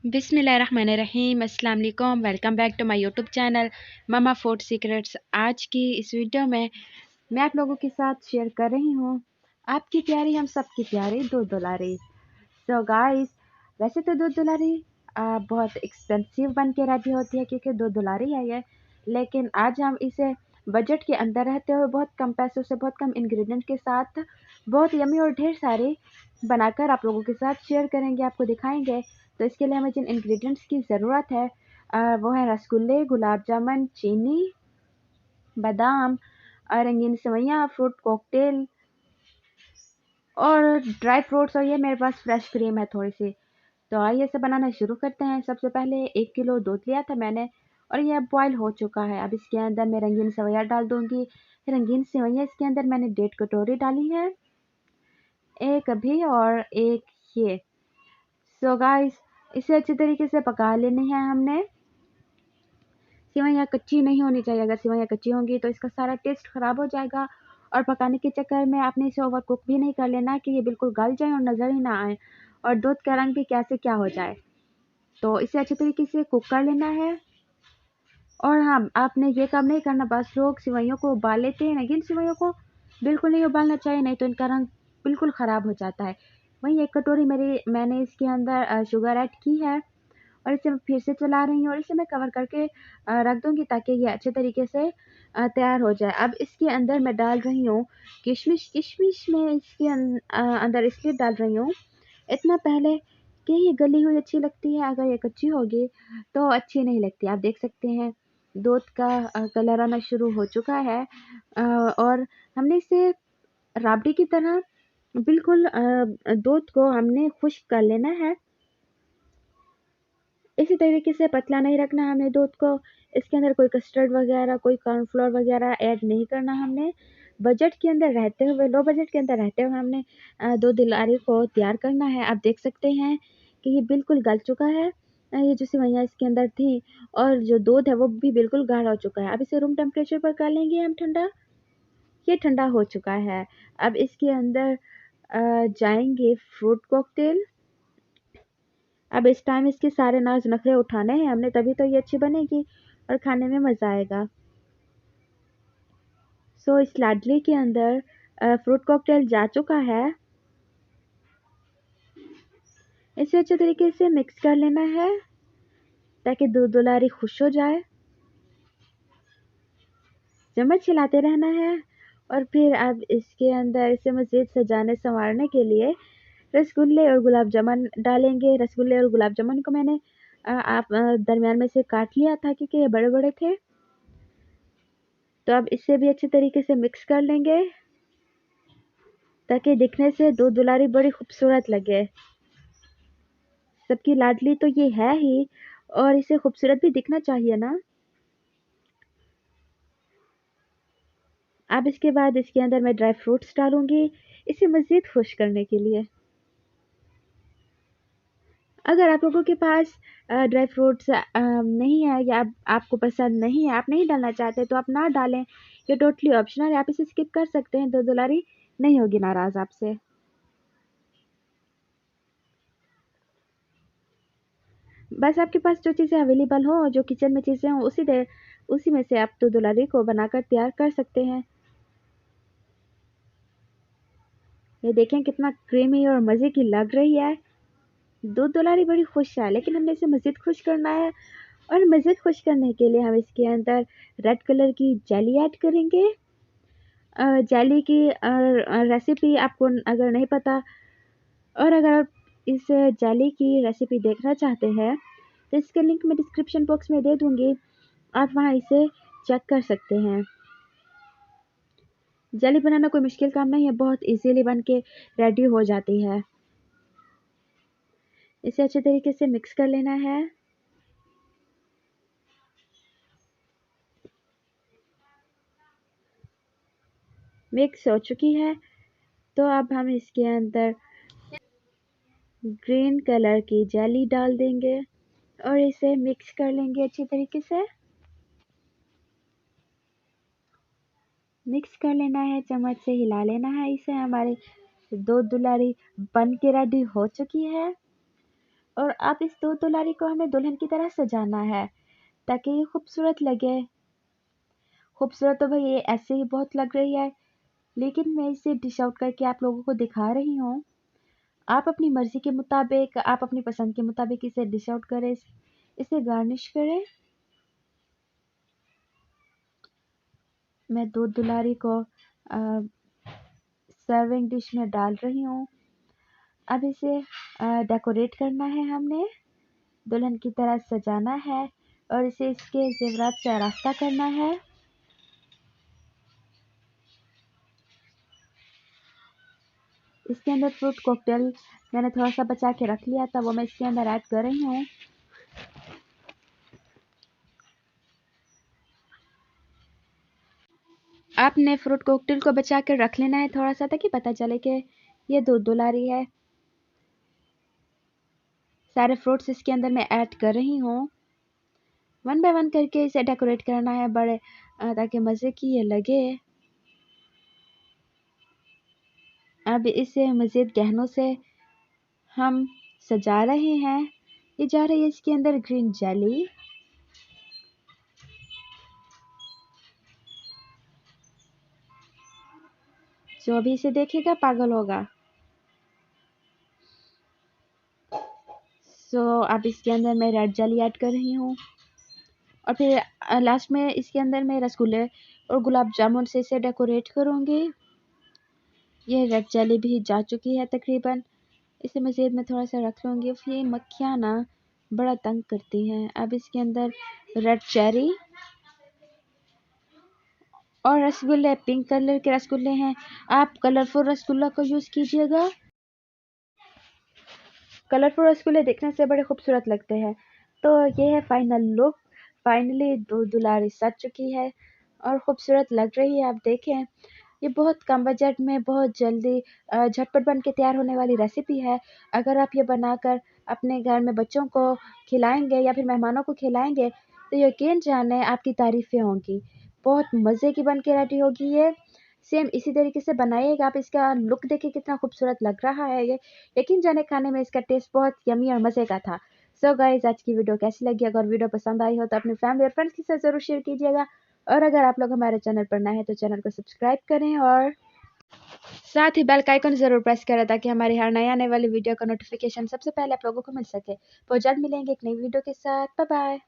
बिस्मिल्लाहिर्रहमानिर्रहीम अस्सलाम वालेकुम। Welcome back to my YouTube channel mama food secrets. आज की इस वीडियो में मैं आप लोगों के साथ शेयर कर रही हूँ आपकी प्यारी हम सबकी प्यारी दूध दुलारी। सो गाइस, वैसे तो दूध दुलारी बहुत एक्सपेंसिव बन के रेडी होती है क्योंकि दूध दुलारी है ये, लेकिन आज हम इसे बजट के अंदर रहते हुए बहुत कम पैसों से बहुत कम इंग्रेडिएंट के साथ बहुत यमी और ढेर सारी बनाकर आप लोगों के साथ शेयर करेंगे, आपको दिखाएंगे। तो इसके लिए हमें जिन इंग्रेडिएंट्स की ज़रूरत है वो है रसगुल्ले, गुलाब जामुन, चीनी, बादाम, रंगीन सेवइयाँ, फ्रूट कॉकटेल और ड्राई फ्रूट्स, और ये मेरे पास फ्रेश क्रीम है थोड़ी सी। तो आइए इसे बनाना शुरू करते हैं। सबसे पहले 1 किलो दूध लिया था मैंने और ये अब बॉयल हो चुका है। अब इसके अंदर मैं रंगीन सेवइयाँ डाल दूंगी। रंगीन सेवइयाँ इसके अंदर मैंने 1.5 कटोरी डाली है, एक अभी और एक ये। सो गाइस, इसे अच्छी तरीके से पका लेनी है हमने। सेवइयाँ कच्ची नहीं होनी चाहिए, अगर सेवइयाँ कच्ची होंगी तो इसका सारा टेस्ट ख़राब हो जाएगा। और पकाने के चक्कर में आपने इसे ओवर कुक भी नहीं कर लेना कि ये बिल्कुल गल जाए और नज़र ही ना आए और दूध का रंग भी कैसे क्या हो जाए। तो इसे अच्छी तरीके से कुक कर लेना है। और हाँ, आपने ये काम नहीं करना, बस लोग सेवइयों को उबाल लेते हैं, लेकिन सेवइयों को बिल्कुल नहीं उबालना चाहिए, नहीं तो इनका रंग बिल्कुल ख़राब हो जाता है। वहीं 1 कटोरी मैंने इसके अंदर शुगर ऐड की है और इसे मैं फिर से चला रही हूँ और इसे मैं कवर करके रख दूँगी ताकि ये अच्छे तरीके से तैयार हो जाए। अब इसके अंदर मैं डाल रही हूँ किशमिश। किशमिश मैं इसके अंदर इसलिए डाल रही हूँ इतना पहले कि ये गली हुई अच्छी लगती है, अगर ये कच्ची होगी तो अच्छी नहीं लगती। आप देख सकते हैं दूध का कलर आना शुरू हो चुका है और हमने इसे राबड़ी की तरह बिल्कुल दूध को हमने खुश्क कर लेना है। इसी तरीके से पतला नहीं रखना हमने दूध को। इसके अंदर कोई कस्टर्ड वगैरह, कोई कॉर्नफ्लोर वगैरह ऐड नहीं करना हमने। बजट के अंदर रहते हुए, लो बजट के अंदर रहते हुए हमने दूध दुलारी को तैयार करना है। आप देख सकते हैं कि ये बिल्कुल गल चुका है। ये जो सेवइयाँ इसके अंदर थी और जो दूध है वो भी बिल्कुल गाढ़ा हो चुका है। अब इसे रूम टेम्परेचर पर कर लेंगे हम ठंडा। ये ठंडा हो चुका है। अब इसके अंदर जाएँगे फ्रूट कॉकटेल। अब इस टाइम इसके सारे नाज़ नखरे उठाने हैं हमने, तभी तो ये अच्छी बनेगी और खाने में मज़ा आएगा। सो इस लाडली के अंदर फ्रूट कॉकटेल जा चुका है। इसे अच्छे तरीके से मिक्स कर लेना है ताकि दूध दुलारी खुश हो जाए। चम्मच हिलाते रहना है और फिर अब इसके अंदर इसे मज़ीद सजाने संवारने के लिए रसगुल्ले और गुलाब जामुन डालेंगे। रसगुल्ले और गुलाब जामुन को मैंने दरमियान में से काट लिया था क्योंकि ये बड़े-बड़े थे। तो अब इसे भी अच्छे तरीके से मिक्स कर लेंगे ताकि दिखने से दूध दुलारी बड़ी खूबसूरत लगे। सबकी लाडली तो ये है ही और इसे खूबसूरत भी दिखना चाहिए ना। अब इसके बाद इसके अंदर मैं ड्राई फ्रूट्स डालूँगी इसे मज़ीद खुश करने के लिए। अगर आप लोगों के पास ड्राई फ्रूट्स नहीं है या आपको पसंद नहीं है, आप नहीं डालना चाहते तो आप ना डालें। ये टोटली ऑप्शनल है, आप इसे स्किप कर सकते हैं, दूध दुलारी नहीं होगी नाराज़ आपसे। बस आपके पास जो चीज़ें अवेलेबल हो, जो किचन में चीज़ें हों, उसी में से आप दूध दुलारी को बनाकर तैयार कर सकते हैं। ये देखें कितना क्रीमी और मज़े की लग रही है। दूध दुलारी बड़ी खुश है, लेकिन हमने इसे मज़ीद खुश करना है और मज़ीद खुश करने के लिए हम इसके अंदर रेड कलर की जेली ऐड करेंगे। जेली की रेसिपी आपको अगर नहीं पता और अगर आप इस जेली की रेसिपी देखना चाहते हैं तो इसका लिंक मैं डिस्क्रिप्शन बॉक्स में दे दूँगी। आप वहाँ इसे चेक कर सकते हैं। जेली बनाना कोई मुश्किल काम नहीं है, बहुत इजीली बन के रेडी हो जाती है। इसे अच्छे तरीके से मिक्स कर लेना है। मिक्स हो चुकी है तो अब हम इसके अंदर ग्रीन कलर की जेली डाल देंगे और इसे मिक्स कर लेंगे अच्छी तरीके से। मिक्स कर लेना है, चम्मच से हिला लेना है इसे। हमारी दूध दुलारी बन के रेडी हो चुकी है। और आप इस दूध दुलारी को हमें दुल्हन की तरह सजाना है ताकि ये खूबसूरत लगे। खूबसूरत तो भाई ये ऐसे ही बहुत लग रही है, लेकिन मैं इसे डिश आउट करके आप लोगों को दिखा रही हूँ। आप अपनी मर्जी के मुताबिक, आप अपनी पसंद के मुताबिक इसे डिश आउट करें, इसे गार्निश करें। मैं दूध दुलारी को सर्विंग डिश में डाल रही हूँ। अब इसे डेकोरेट करना है, हमने दुल्हन की तरह सजाना है और इसे इसके जेवरात से आरास्ता करना है। इसके अंदर फ्रूट कॉकटेल मैंने थोड़ा सा बचा के रख लिया था, वो मैं इसके अंदर ऐड कर रही हूँ। आपने फ्रूट कॉकटेल को बचा कर रख लेना है थोड़ा सा, ताकि पता चले कि ये दूध दुलारी है। सारे फ्रूट्स इसके अंदर मैं ऐड कर रही हूँ। वन बाय वन करके इसे डेकोरेट करना है बड़े ताकि मज़े की ये लगे। अब इसे मज़ीद गहनों से हम सजा रहे हैं। ये जा रही है इसके अंदर ग्रीन जेली। जो भी इसे देखेगा पागल होगा। अब इसके अंदर मैं रेड जेली ऐड कर रही हूँ और फिर लास्ट में इसके अंदर मैं रसगुल्ले और गुलाब जामुन से इसे डेकोरेट करूँगी। ये रेड जेली भी जा चुकी है तकरीबन। इसे मज़ीद में थोड़ा सा रख लूँगी। फिर ये मक्खियाँ ना बड़ा तंग करती हैं। अब इसके अंदर रेड चेरी और रसगुल्ले, पिंक कलर के रसगुल्ले हैं। आप कलरफुल रसगुल्ला को यूज़ कीजिएगा। कलरफुल रसगुल्ले देखने से बड़े खूबसूरत लगते हैं। तो ये है फाइनल लुक। फाइनली दूध दुलारी सज चुकी है और खूबसूरत लग रही है। आप देखें, ये बहुत कम बजट में बहुत जल्दी झटपट बन के तैयार होने वाली रेसिपी है। अगर आप ये बनाकर अपने घर में बच्चों को खिलाएंगे या फिर मेहमानों को खिलाएंगे तो यकीन जाने आपकी तारीफ़ें होंगी। बहुत मज़े की बन के रेडी होगी ये। सेम इसी तरीके से बनाइएगा। आप इसका लुक देखिए कितना खूबसूरत लग रहा है ये। यकीन जाने खाने में इसका टेस्ट बहुत यम्मी और मज़े का था। सो गाइज़, आज की वीडियो कैसी लगी? अगर वीडियो पसंद आई हो तो अपनी फैमिली और फ्रेंड्स के साथ ज़रूर शेयर कीजिएगा। और अगर आप लोग हमारे चैनल पर नए हैं तो चैनल को सब्सक्राइब करें और साथ ही बेल का आइकन ज़रूर प्रेस करें ताकि हमारी हर नई आने वाली वीडियो का नोटिफिकेशन सबसे पहले आप लोगों को मिल सके। तो जल्द मिलेंगे एक नई वीडियो के साथ। Bye bye.